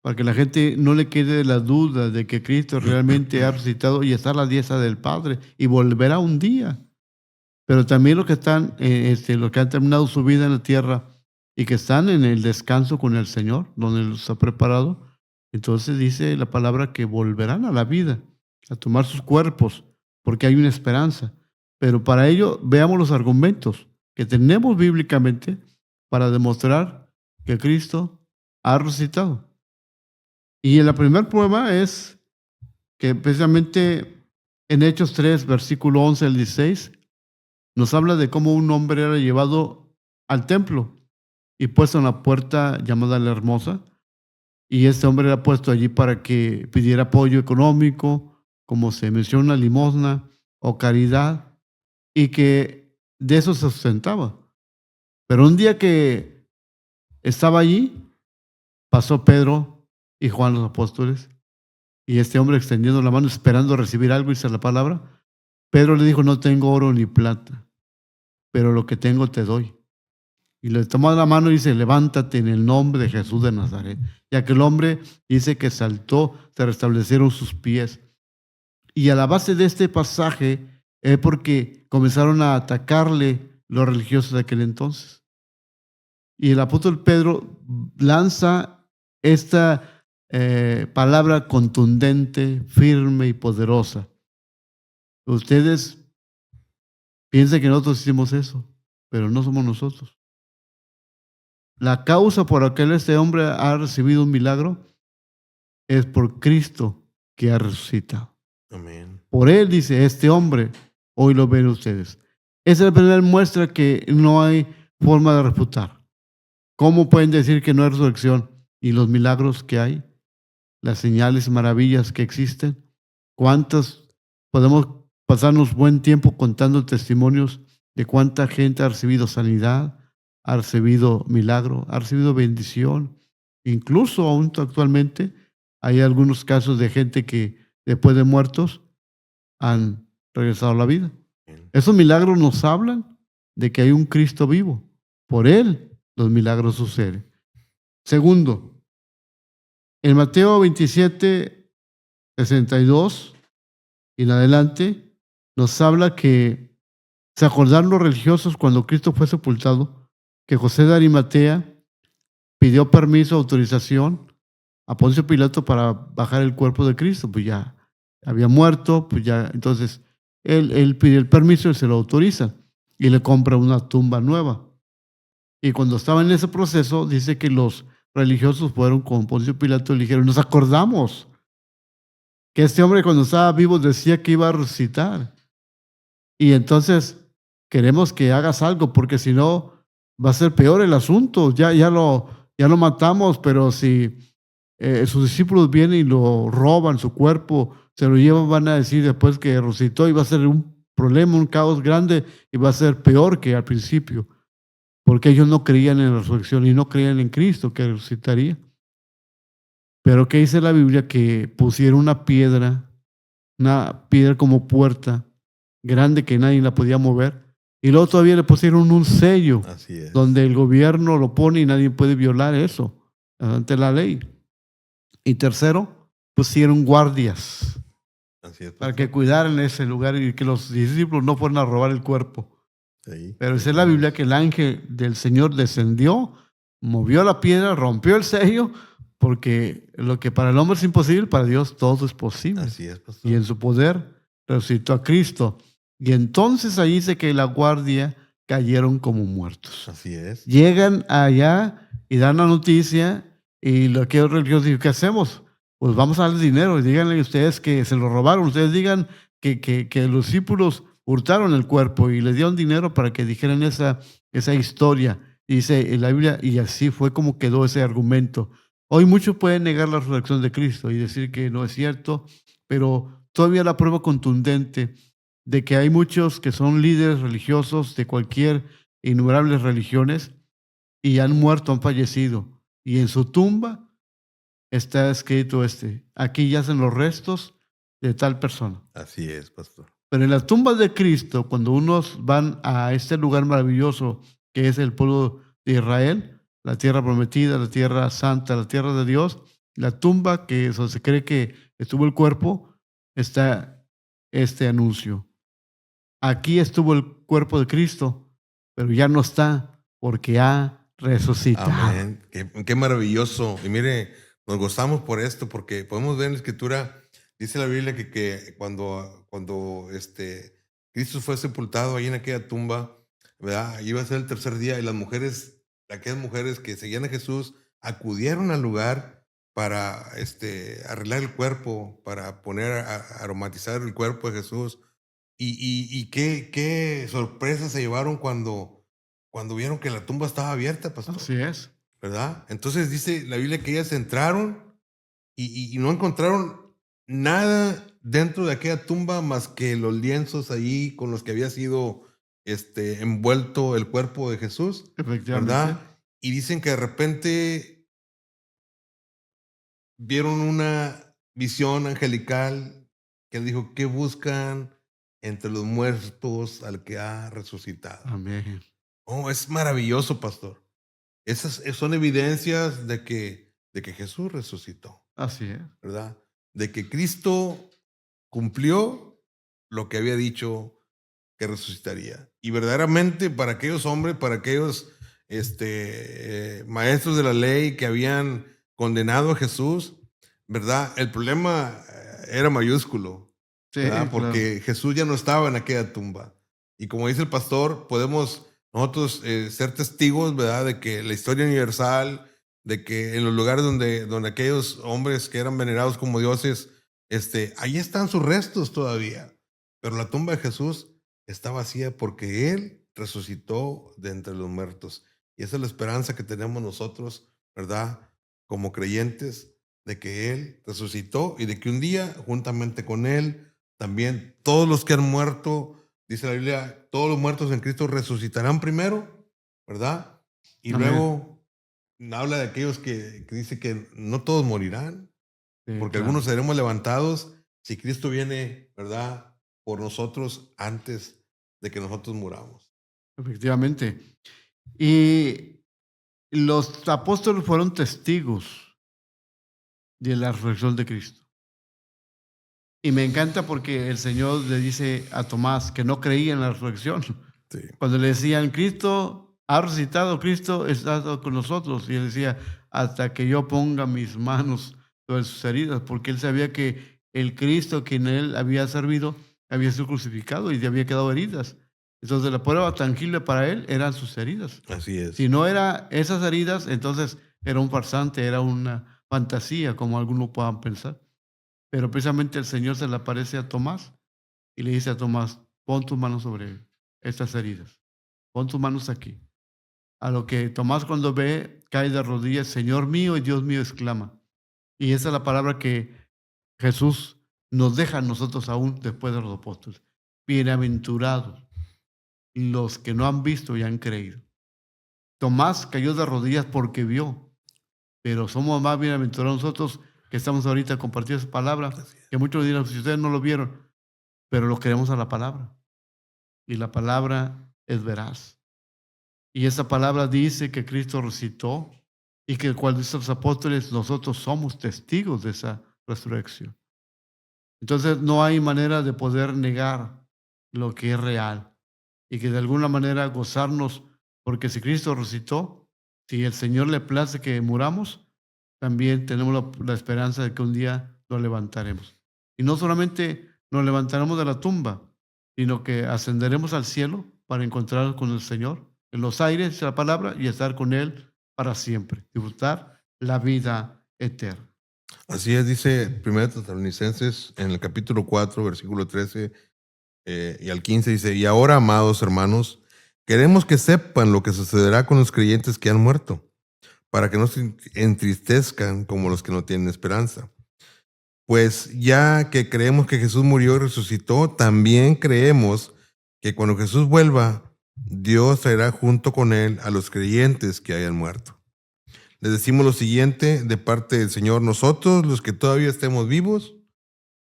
para que la gente no le quede la duda de que Cristo realmente ha resucitado y está a la diestra del Padre y volverá un día. Pero también los que están, los que han terminado su vida en la tierra y que están en el descanso con el Señor, donde los ha preparado, entonces dice la palabra que volverán a la vida, a tomar sus cuerpos, porque hay una esperanza. Pero para ello veamos los argumentos que tenemos bíblicamente para demostrar que Cristo ha resucitado. Y la primera prueba es que precisamente en Hechos 3, versículo 11 al 16, nos habla de cómo un hombre era llevado al templo y puesto en la puerta llamada La Hermosa. Y este hombre era puesto allí para que pidiera apoyo económico, como se menciona, limosna o caridad, y que de eso se sustentaba. Pero un día que estaba allí, pasó Pedro y Juan los apóstoles, y este hombre extendiendo la mano esperando recibir algo, dice la palabra, Pedro le dijo, no tengo oro ni plata, pero lo que tengo te doy. Y le tomó la mano y dice, levántate en el nombre de Jesús de Nazaret. Y aquel hombre dice que saltó, se restablecieron sus pies. Y a la base de este pasaje es porque comenzaron a atacarle los religiosos de aquel entonces. Y el apóstol Pedro lanza esta palabra contundente, firme y poderosa. Ustedes piensan que nosotros hicimos eso, pero no somos nosotros. La causa por la que este hombre ha recibido un milagro es por Cristo que ha resucitado. Amén. Por él, dice, este hombre, hoy lo ven ustedes. Esa es la primera muestra que no hay forma de refutar. ¿Cómo pueden decir que no hay resurrección? Y los milagros que hay, las señales y maravillas que existen. ¿Cuántas podemos pasarnos buen tiempo contando testimonios de cuánta gente ha recibido sanidad, ha recibido milagro, ha recibido bendición? Incluso aún actualmente hay algunos casos de gente que después de muertos han regresado a la vida. Esos milagros nos hablan de que hay un Cristo vivo. Por Él los milagros suceden. Segundo, en Mateo 27, 62 y en adelante, nos habla que se acordaron los religiosos cuando Cristo fue sepultado, que José de Arimatea pidió permiso, autorización a Poncio Pilato para bajar el cuerpo de Cristo. Pues ya había muerto, pues ya, entonces él pide el permiso y se lo autoriza y le compra una tumba nueva. Y cuando estaba en ese proceso, dice que los religiosos fueron con Poncio Pilato y le dijeron, nos acordamos que este hombre cuando estaba vivo decía que iba a resucitar. Y entonces queremos que hagas algo, porque si no va a ser peor el asunto. Ya lo matamos, pero si sus discípulos vienen y lo roban, su cuerpo, se lo llevan, van a decir después que resucitó y va a ser un problema, un caos grande y va a ser peor que al principio, porque ellos no creían en la resurrección y no creían en Cristo que resucitaría. Pero ¿qué dice la Biblia? Que pusieron una piedra como puerta, grande que nadie la podía mover, y luego todavía le pusieron un sello, Así es. donde el gobierno lo pone y nadie puede violar eso ante la ley. Y tercero, pusieron guardias Así es, para que cuidaran ese lugar y que los discípulos no fueran a robar el cuerpo. Sí, Pero dice la Biblia que el ángel del Señor descendió, movió la piedra, rompió el sello, porque lo que para el hombre es imposible, para Dios todo es posible. Así es, pastor. Y en su poder resucitó a Cristo. Y entonces ahí dice que la guardia cayeron como muertos. Así es. Llegan allá y dan la noticia y lo que los religiosos dicen, ¿qué hacemos? Pues vamos a darles dinero y díganle ustedes que se lo robaron. Ustedes digan que los discípulos hurtaron el cuerpo y les dieron dinero para que dijeran esa historia. Y dice en la Biblia, y así fue como quedó ese argumento. Hoy muchos pueden negar la resurrección de Cristo y decir que no es cierto, pero todavía la prueba contundente de que hay muchos que son líderes religiosos de cualquier innumerables religiones y han muerto, han fallecido. Y en su tumba está escrito aquí yacen los restos de tal persona. Así es, pastor. Pero en las tumbas de Cristo, cuando unos van a este lugar maravilloso que es el pueblo de Israel, la tierra prometida, la tierra santa, la tierra de Dios, la tumba que se cree que estuvo el cuerpo, está este anuncio. Aquí estuvo el cuerpo de Cristo, pero ya no está porque ha resucitado. Amén. Qué maravilloso. Y mire, nos gozamos por esto porque podemos ver en la Escritura, dice la Biblia que cuando Cristo fue sepultado ahí en aquella tumba, ¿verdad? Iba a ser el tercer día y aquellas mujeres que seguían a Jesús acudieron al lugar para arreglar el cuerpo, para aromatizar el cuerpo de Jesús. Y qué sorpresa se llevaron cuando vieron que la tumba estaba abierta, pastor. Así es. ¿Verdad? Entonces dice la Biblia que ellas entraron y no encontraron nada dentro de aquella tumba más que los lienzos allí con los que había sido envuelto el cuerpo de Jesús. Efectivamente. ¿Verdad? Y dicen que de repente vieron una visión angelical que dijo, ¿qué buscan entre los muertos al que ha resucitado? Amén. Oh, es maravilloso, pastor. Esas son evidencias de que Jesús resucitó. Así es. ¿Verdad? De que Cristo cumplió lo que había dicho que resucitaría. Y verdaderamente para aquellos hombres, para aquellos maestros de la ley que habían condenado a Jesús, ¿verdad? El problema era mayúsculo, Sí, ¿verdad? Porque claro. Jesús ya no estaba en aquella tumba. Y como dice el pastor, podemos nosotros ser testigos, ¿verdad? De que la historia universal, de que en los lugares donde aquellos hombres que eran venerados como dioses, ahí están sus restos todavía. Pero la tumba de Jesús está vacía porque Él resucitó de entre los muertos. Y esa es la esperanza que tenemos nosotros, ¿verdad? Como creyentes, de que Él resucitó y de que un día, juntamente con Él, también todos los que han muerto, dice la Biblia, todos los muertos en Cristo resucitarán primero, ¿verdad? Y Amén. luego habla de aquellos que dice que no todos morirán, Sí, porque claro. algunos seremos levantados si Cristo viene, ¿verdad? Por nosotros antes de que nosotros muramos. Efectivamente. Y los apóstoles fueron testigos de la resurrección de Cristo. Y me encanta porque el Señor le dice a Tomás que no creía en la resurrección. Sí, Cuando le decían, Cristo ha resucitado, Cristo está con nosotros. Y él decía, hasta que yo ponga mis manos sobre sus heridas, porque él sabía que el Cristo que en él había servido había sido crucificado y le había quedado heridas. Entonces la prueba tangible para él eran sus heridas. así Si es. no era esas heridas, entonces era un farsante, era una fantasía, como algunos puedan pensar. Pero precisamente el Señor se le aparece a Tomás y le dice a Tomás, pon tus manos sobre estas heridas, pon tus manos aquí. A lo que Tomás cuando ve, cae de rodillas, Señor mío y Dios mío, exclama. Y esa es la palabra que Jesús nos deja a nosotros aún después de los apóstoles. Bienaventurados los que no han visto y han creído. Tomás cayó de rodillas porque vio, pero somos más bienaventurados nosotros que estamos ahorita compartiendo esa palabra, Así es. que muchos dirán, si ustedes no lo vieron, pero lo creemos a la palabra. Y la palabra es veraz. Y esa palabra dice que Cristo resucitó y que cuando dice los apóstoles, nosotros somos testigos de esa resurrección. Entonces no hay manera de poder negar lo que es real y que de alguna manera gozarnos, porque si Cristo resucitó, si el Señor le place que muramos, también tenemos la esperanza de que un día nos levantaremos. Y no solamente nos levantaremos de la tumba, sino que ascenderemos al cielo para encontrarnos con el Señor en los aires, dice la palabra, y estar con Él para siempre, disfrutar la vida eterna. Así es, dice 1 Tesalonicenses en el capítulo 4, versículo 13 y al 15 dice, y ahora, amados hermanos, queremos que sepan lo que sucederá con los creyentes que han muerto, para que no se entristezcan como los que no tienen esperanza. Pues ya que creemos que Jesús murió y resucitó, también creemos que cuando Jesús vuelva, Dios traerá junto con él a los creyentes que hayan muerto. Les decimos lo siguiente de parte del Señor, nosotros los que todavía estemos vivos,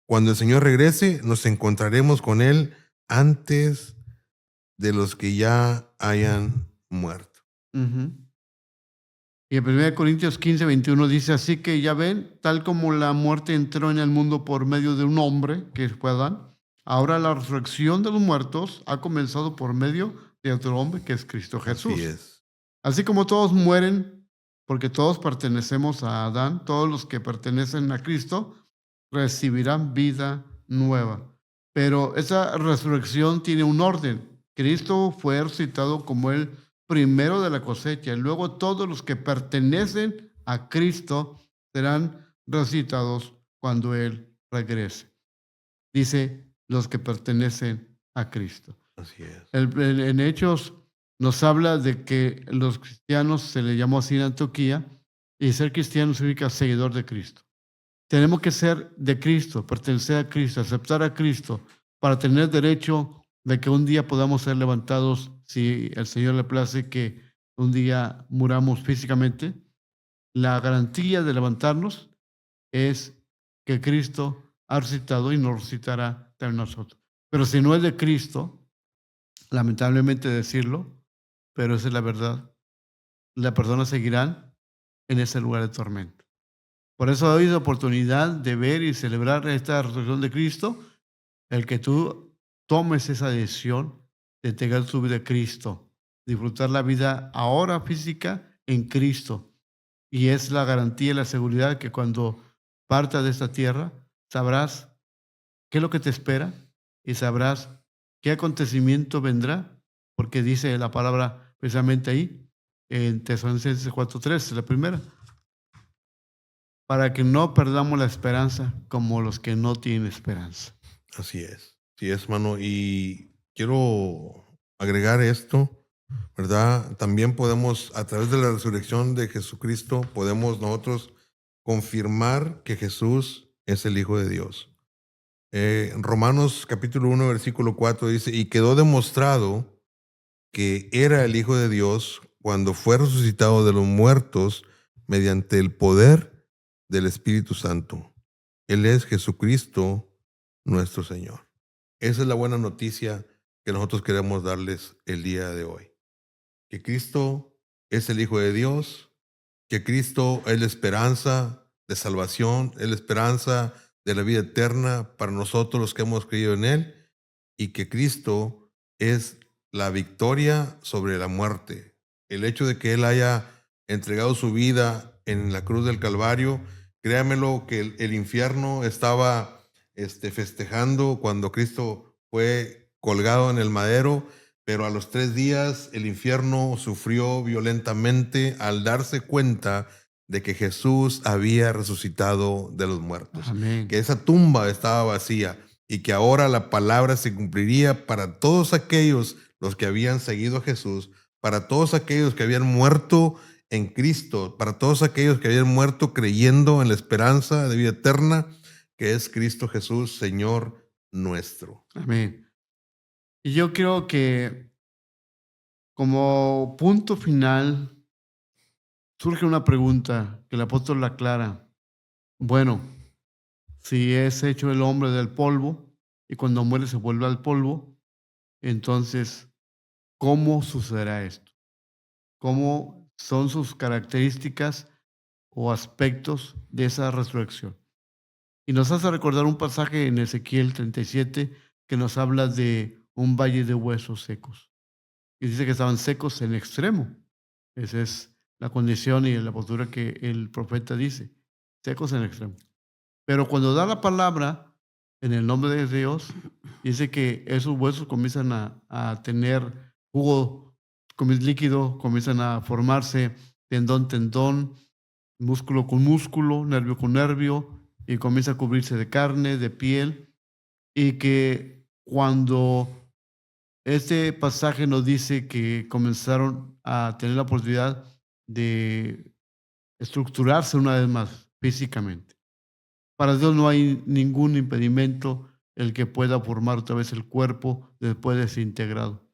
cuando el Señor regrese, nos encontraremos con él antes de los que ya hayan muerto. Ujú. Y en 1 Corintios 15, 21 dice, así que ya ven, tal como la muerte entró en el mundo por medio de un hombre, que fue Adán, ahora la resurrección de los muertos ha comenzado por medio de otro hombre, que es Cristo Así Jesús. es. Así como todos mueren, porque todos pertenecemos a Adán, todos los que pertenecen a Cristo recibirán vida nueva. Pero esa resurrección tiene un orden. Cristo fue resucitado como el primero de la cosecha. Luego todos los que pertenecen a Cristo serán resucitados cuando Él regrese. Dice los que pertenecen a Cristo. Así es. En Hechos nos habla de que los cristianos se le llamó así en Antioquía y ser cristiano significa seguidor de Cristo. Tenemos que ser de Cristo, pertenecer a Cristo, aceptar a Cristo para tener derecho de que un día podamos ser levantados si el Señor le place que un día muramos físicamente. La garantía de levantarnos es que Cristo ha resucitado y nos resucitará también nosotros. Pero si no es de Cristo, lamentablemente decirlo, pero esa es la verdad, las personas seguirán en ese lugar de tormento. Por eso hoy es la oportunidad de ver y celebrar esta resurrección de Cristo, el que tú tomes esa decisión de entregar tu vida a Cristo, disfrutar la vida ahora física en Cristo. Y es la garantía y la seguridad que cuando partas de esta tierra, sabrás qué es lo que te espera y sabrás qué acontecimiento vendrá, porque dice la palabra precisamente ahí, en Tesalonicenses 4:3, la primera, para que no perdamos la esperanza como los que no tienen esperanza. Así es. Sí es, hermano. Y quiero agregar esto, ¿verdad? También podemos, a través de la resurrección de Jesucristo, podemos nosotros confirmar que Jesús es el Hijo de Dios. Romanos capítulo 1, versículo 4 dice, y quedó demostrado que era el Hijo de Dios cuando fue resucitado de los muertos mediante el poder del Espíritu Santo. Él es Jesucristo, nuestro Señor. Esa es la buena noticia que nosotros queremos darles el día de hoy. Que Cristo es el Hijo de Dios, que Cristo es la esperanza de salvación, es la esperanza de la vida eterna para nosotros los que hemos creído en Él, y que Cristo es la victoria sobre la muerte. El hecho de que Él haya entregado su vida en la cruz del Calvario, créamelo que el infierno estaba festejando cuando Cristo fue colgado en el madero, pero a los 3 días el infierno sufrió violentamente al darse cuenta de que Jesús había resucitado de los muertos, Amén. que esa tumba estaba vacía y que ahora la palabra se cumpliría para todos aquellos los que habían seguido a Jesús, para todos aquellos que habían muerto en Cristo, para todos aquellos que habían muerto creyendo en la esperanza de vida eterna, que es Cristo Jesús, Señor nuestro. Amén. Y yo creo que como punto final surge una pregunta que el apóstol la aclara. Bueno, si es hecho el hombre del polvo y cuando muere se vuelve al polvo, entonces, ¿cómo sucederá esto? ¿Cómo son sus características o aspectos de esa resurrección? Y nos hace recordar un pasaje en Ezequiel 37 que nos habla de un valle de huesos secos. Y dice que estaban secos en extremo. Esa es la condición y la postura que el profeta dice, secos en extremo. Pero cuando da la palabra en el nombre de Dios, dice que esos huesos comienzan a tener jugo líquido, comienzan a formarse tendón, músculo con músculo, nervio con nervio, y comienza a cubrirse de carne, de piel, y que cuando este pasaje nos dice que comenzaron a tener la oportunidad de estructurarse una vez más físicamente. Para Dios no hay ningún impedimento el que pueda formar otra vez el cuerpo después de desintegrado.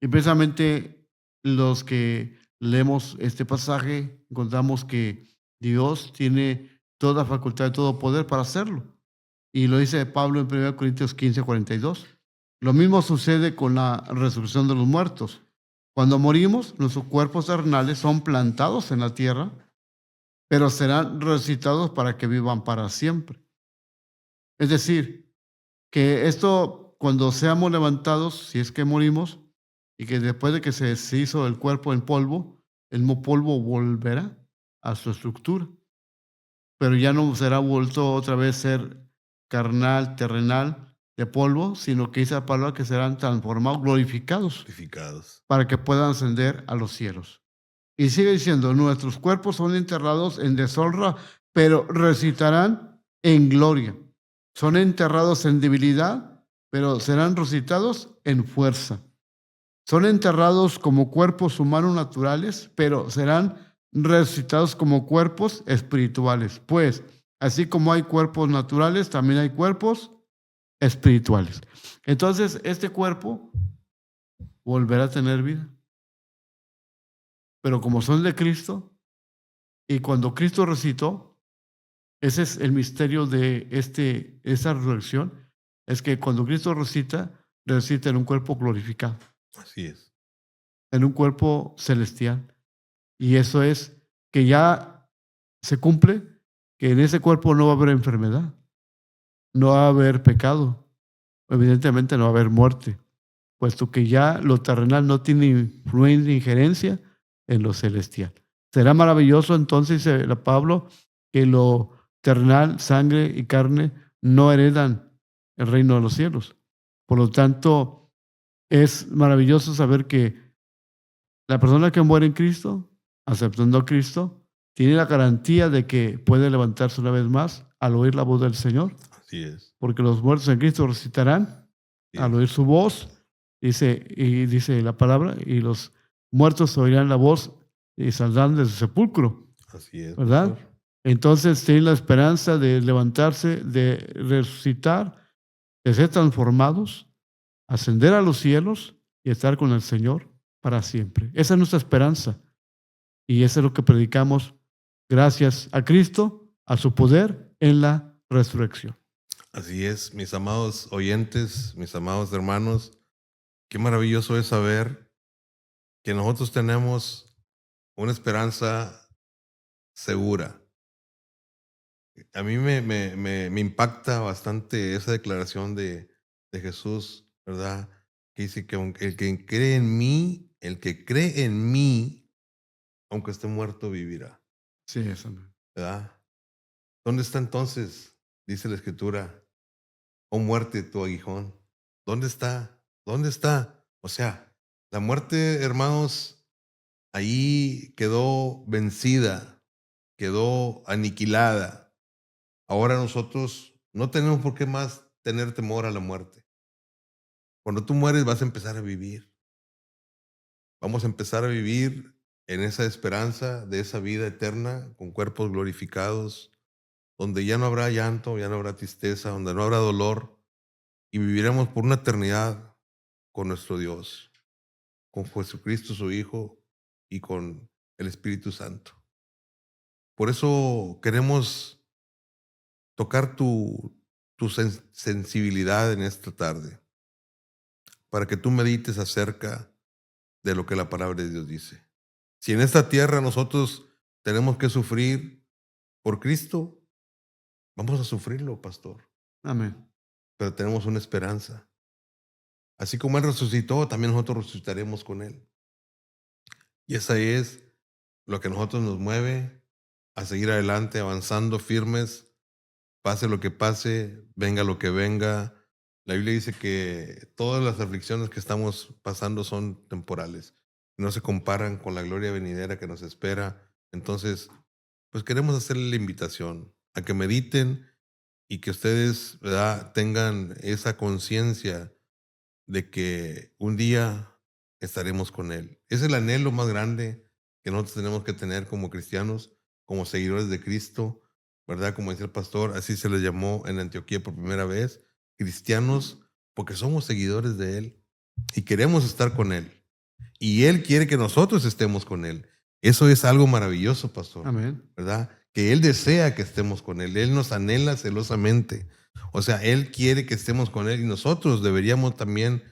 Y precisamente los que leemos este pasaje encontramos que Dios tiene toda facultad y todo poder para hacerlo. Y lo dice Pablo en 1 Corintios 15:42. Lo mismo sucede con la resurrección de los muertos. Cuando morimos, nuestros cuerpos terrenales son plantados en la tierra, pero serán resucitados para que vivan para siempre. Es decir, que esto, cuando seamos levantados, si es que morimos, y que después de que se deshizo el cuerpo en polvo, el mismo polvo volverá a su estructura, pero ya no será vuelto otra vez ser carnal, terrenal, de polvo, sino que dice la palabra que serán transformados, glorificados, para que puedan ascender a los cielos. Y sigue diciendo, nuestros cuerpos son enterrados en deshonra, pero resucitarán en gloria. Son enterrados en debilidad, pero serán resucitados en fuerza. Son enterrados como cuerpos humanos naturales, pero serán resucitados como cuerpos espirituales. Pues, así como hay cuerpos naturales, también hay cuerpos espirituales. Entonces, este cuerpo volverá a tener vida. Pero como son de Cristo, y cuando Cristo resucitó, ese es el misterio de esa resurrección, es que cuando Cristo resucita en un cuerpo glorificado. Así es. En un cuerpo celestial. Y eso es que ya se cumple, que en ese cuerpo no va a haber enfermedad, no va a haber pecado, evidentemente no va a haber muerte, puesto que ya lo terrenal no tiene influencia, injerencia en lo celestial. Será maravilloso entonces, dice Pablo, que lo terrenal, sangre y carne, no heredan el reino de los cielos. Por lo tanto, es maravilloso saber que la persona que muere en Cristo, aceptando a Cristo, tiene la garantía de que puede levantarse una vez más al oír la voz del Señor. Así es. Porque los muertos en Cristo resucitarán al oír su voz Dice la palabra, y los muertos oirán la voz y saldrán de su sepulcro, Así es, ¿verdad? pastor. Entonces tienen la esperanza de levantarse, de resucitar, de ser transformados, ascender a los cielos y estar con el Señor para siempre. Esa es nuestra esperanza y eso es lo que predicamos gracias a Cristo, a su poder en la resurrección. Así es, mis amados oyentes, mis amados hermanos, qué maravilloso es saber que nosotros tenemos una esperanza segura. A mí me impacta bastante esa declaración de Jesús, ¿verdad? Que dice que el que cree en mí, aunque esté muerto, vivirá, Sí, eso. ¿verdad? ¿Dónde está entonces, dice la Escritura, oh muerte, tu aguijón? ¿Dónde está? ¿Dónde está? O sea, la muerte, hermanos, ahí quedó vencida, quedó aniquilada. Ahora nosotros no tenemos por qué más tener temor a la muerte. Cuando tú mueres vas a empezar a vivir. Vamos a empezar a vivir en esa esperanza de esa vida eterna con cuerpos glorificados, donde ya no habrá llanto, ya no habrá tristeza, donde no habrá dolor y viviremos por una eternidad con nuestro Dios, con Jesucristo su Hijo y con el Espíritu Santo. Por eso queremos tocar tu sensibilidad en esta tarde, para que tú medites acerca de lo que la palabra de Dios dice. Si en esta tierra nosotros tenemos que sufrir por Cristo, vamos a sufrirlo, pastor, Amén. pero tenemos una esperanza. Así como Él resucitó, también nosotros resucitaremos con Él. Y esa es lo que a nosotros nos mueve a seguir adelante, avanzando firmes, pase lo que pase, venga lo que venga. La Biblia dice que todas las aflicciones que estamos pasando son temporales, no se comparan con la gloria venidera que nos espera. Entonces, pues queremos hacerle la invitación a que mediten y que ustedes, ¿verdad?, tengan esa conciencia de que un día estaremos con Él. Es el anhelo más grande que nosotros tenemos que tener como cristianos, como seguidores de Cristo, ¿verdad? Como dice el pastor, así se les llamó en Antioquía por primera vez, cristianos, porque somos seguidores de Él y queremos estar con Él. Y Él quiere que nosotros estemos con Él. Eso es algo maravilloso, pastor, Amén. ¿verdad? Que Él desea que estemos con Él. Él nos anhela celosamente. O sea, Él quiere que estemos con Él y nosotros deberíamos también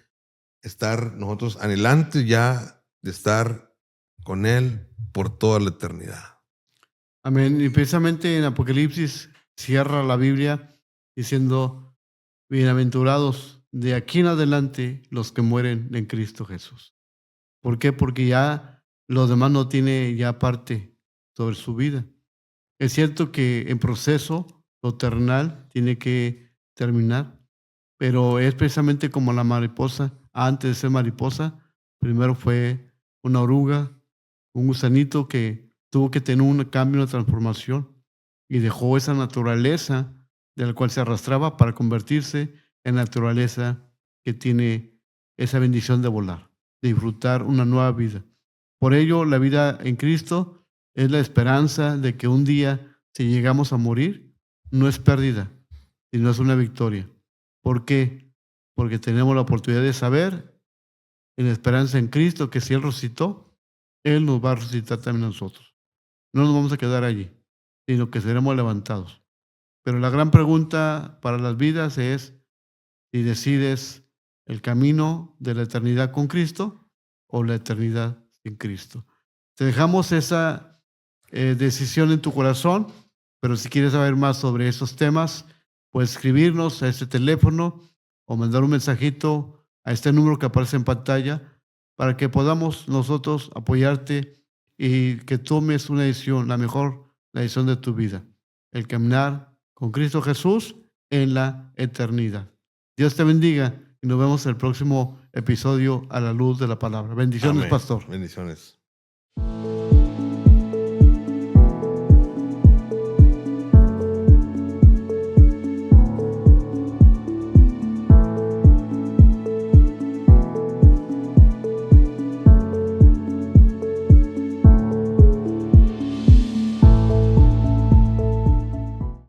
estar nosotros anhelantes ya de estar con Él por toda la eternidad. Amén. Y precisamente en Apocalipsis cierra la Biblia diciendo, bienaventurados de aquí en adelante los que mueren en Cristo Jesús. ¿Por qué? Porque ya los demás no tienen ya parte sobre su vida. Es cierto que en proceso lo terrenal tiene que terminar, pero es precisamente como la mariposa. Antes de ser mariposa, primero fue una oruga, un gusanito que tuvo que tener un cambio, una transformación, y dejó esa naturaleza de la cual se arrastraba para convertirse en naturaleza que tiene esa bendición de volar, de disfrutar una nueva vida. Por ello, la vida en Cristo es la esperanza de que un día, si llegamos a morir, no es pérdida, sino es una victoria. ¿Por qué? Porque tenemos la oportunidad de saber, en la esperanza en Cristo, que si Él resucitó, Él nos va a resucitar también a nosotros. No nos vamos a quedar allí, sino que seremos levantados. Pero la gran pregunta para las vidas es si decides el camino de la eternidad con Cristo o la eternidad sin Cristo. Te dejamos esa decisión en tu corazón, pero si quieres saber más sobre esos temas, puedes escribirnos a este teléfono o mandar un mensajito a este número que aparece en pantalla para que podamos nosotros apoyarte y que tomes una decisión, la decisión de tu vida, el caminar con Cristo Jesús en la eternidad. Dios te bendiga y nos vemos en el próximo episodio a la luz de la palabra. Bendiciones, Amén. pastor. Bendiciones.